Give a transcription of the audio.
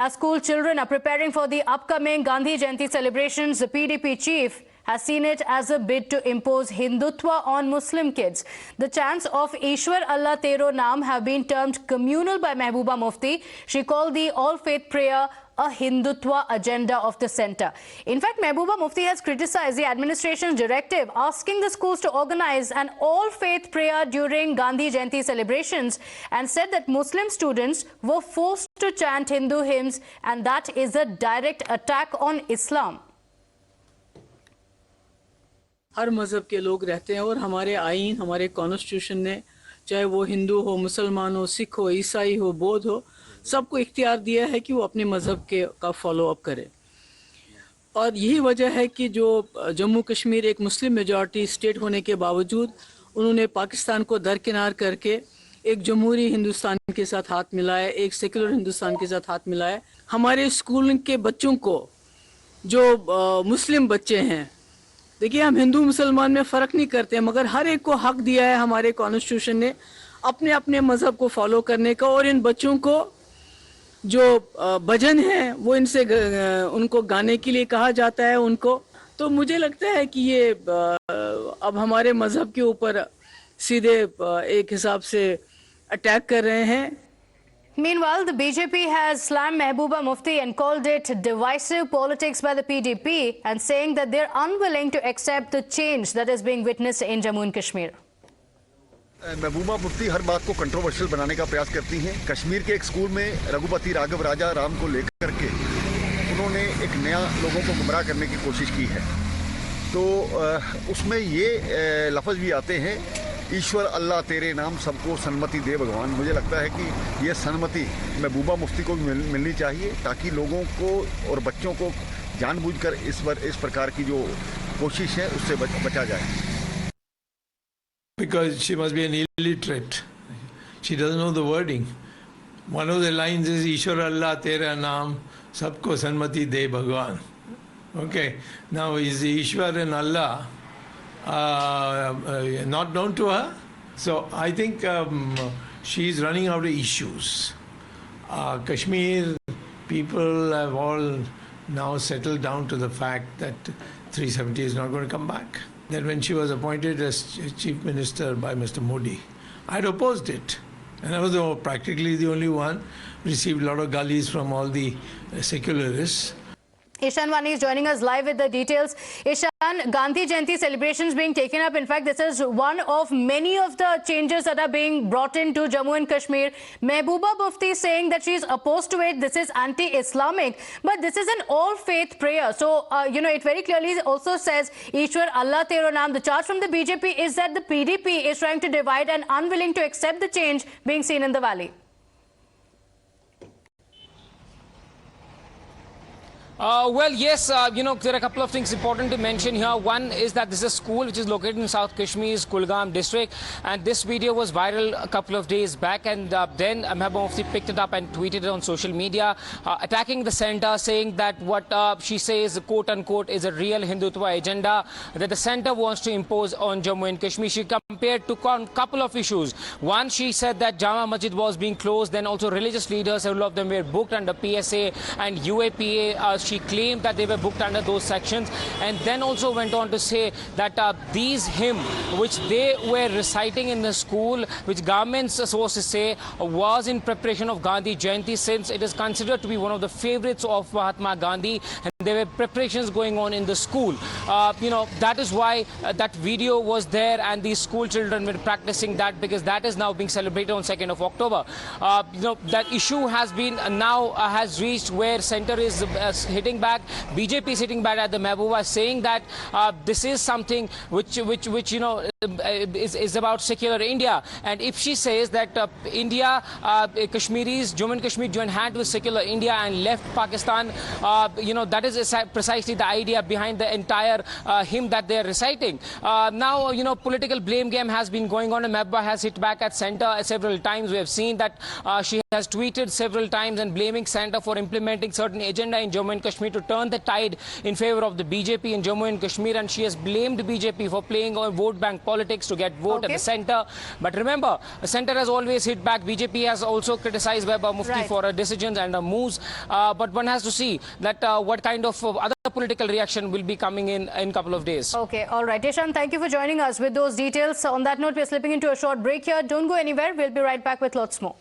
As school children are preparing for the upcoming Gandhi Jayanti celebrations, the PDP chief has seen it as a bid to impose Hindutva on Muslim kids. The chants of Ishwar-Allah, tero, naam have been termed communal by Mehbooba Mufti. She called the all-faith prayer a Hindutva agenda of the centre. In fact, Mehbooba Mufti has criticised the administration's directive asking the schools to organise an all-faith prayer during Gandhi Jayanti celebrations and said that Muslim students were forced to chant Hindu hymns and that is a direct attack on Islam. हर मज़हब के लोग रहते हैं और हमारे आईन, हमारे constitution ने चाहे वो हिंदू हो, मुसलमान हो, सिख हो, ईसाई हो, बौद्ध हो, सबको इख्तियार दिया है कि वो अपने मज़हब का फॉलो अप करें। और यही वजह है कि जो जम्मू कश्मीर एक मुस्लिम मेजॉरिटी स्टेट होने के बावजूद उन्होंने पाकिस्तान को दरकिनार करके एक जमहूरी हिंदुस्तान के साथ हाथ मिलाया, एक सेकुलर हिंदुस्तान के साथ हाथ मिलाया। हमारे स्कूल के बच्चों को जो मुस्लिम बच्चे हैं, देखिए हम हिंदू मुसलमान में फ़र्क नहीं करते हैं, मगर हर एक को हक दिया है हमारे कॉन्स्टिट्यूशन ने अपने अपने मज़हब को फॉलो करने का। और इन बच्चों को जो भजन है वो इनसे उनको गाने के लिए कहा जाता है उनको। तो मुझे लगता है कि ये अब हमारे मज़हब के ऊपर सीधे एक हिसाब से अटैक कर रहे हैं। Meanwhile, the BJP has slammed Mehbooba Mufti and called it divisive politics by the PDP and saying that they're unwilling to accept the change that is being witnessed in Jammu and Kashmir. Mehbooba Mufti हर बात को controversial बनाने का प्रयास करती हैं। कश्मीर के एक school में रघुपति राघव राजा राम को लेकर के उन्होंने एक नया लोगों को गुमराह करने की कोशिश की है। तो उसमें ये लफ्ज़ भी आते हैं, ईश्वर अल्लाह तेरे नाम सबको सन्मति दे भगवान। मुझे लगता है कि ये सन्मति महबूबा मुफ्ती को मिलनी चाहिए ताकि लोगों को और बच्चों को जानबूझकर इस प्रकार की जो कोशिश है उससे बचा जाए। Because she must be an illiterate. She doesn't know the wording. One of the lines is Ishwar-Allah tera naam sabko sanmati de bhagwan. Okay. Now is Ishwar and Allah not known to her? So I think she's running out of issues. Kashmir people have all now settled down to the fact that 370 is not going to come back. That when she was appointed as Chief Minister by Mr. Modi, I had opposed it. And I was practically the only one, received a lot of gullies from all the secularists. Ishan Vani is joining us live with the details. Ishan, Gandhi Jayanti celebrations being taken up. In fact, this is one of many of the changes that are being brought into Jammu and Kashmir. Mehbooba Mufti saying that she is opposed to it. This is anti-Islamic. But this is an all-faith prayer. So, it very clearly also says, Ishwar Allah tero naam. The charge from the BJP is that the PDP is trying to divide and unwilling to accept the change being seen in the valley. Well, yes, there are a couple of things important to mention here. One is that this is a school which is located in South Kashmir's Kulgam district, and this video was viral a couple of days back, and then Mehbooba Mufti picked it up and tweeted it on social media, attacking the centre, saying that what she says, quote-unquote, is a real Hindutva agenda that the centre wants to impose on Jammu and Kashmir. She compared to a couple of issues. One, she said that Jama Masjid was being closed, then also religious leaders, several of them were booked under PSA and UAPA. She claimed that they were booked under those sections, and then also went on to say that these hymns which they were reciting in the school, which government sources say was in preparation of Gandhi Jayanti, since it is considered to be one of the favorites of Mahatma Gandhi, and there were preparations going on in the school. That is why that video was there, and these school children were practicing that, because that is now being celebrated on 2nd of October. That issue has been now has reached where centre is hitting back. BJP is hitting back at the Mehbooba, saying that this is something which is about secular India. And if she says that India, Kashmiris, Jammu and Kashmir joined hands with secular India and left Pakistan, that is precisely the idea behind the entire hymn that they are reciting. Now, political blame game has been going on, and Mehbooba has hit back at centre several times. We have seen that she has tweeted several times and blaming centre for implementing certain agenda in Jammu and Kashmir to turn the tide in favor of the BJP in Jammu and Kashmir, and she has blamed BJP for playing on vote bank politics, to get vote at the centre. But remember, the centre has always hit back. BJP has also criticised Mehbooba Mufti for her decisions and her moves. But one has to see that what kind of other political reaction will be coming in a couple of days. Okay, all right. Ishan, thank you for joining us with those details. On that note, we're slipping into a short break here. Don't go anywhere. We'll be right back with lots more.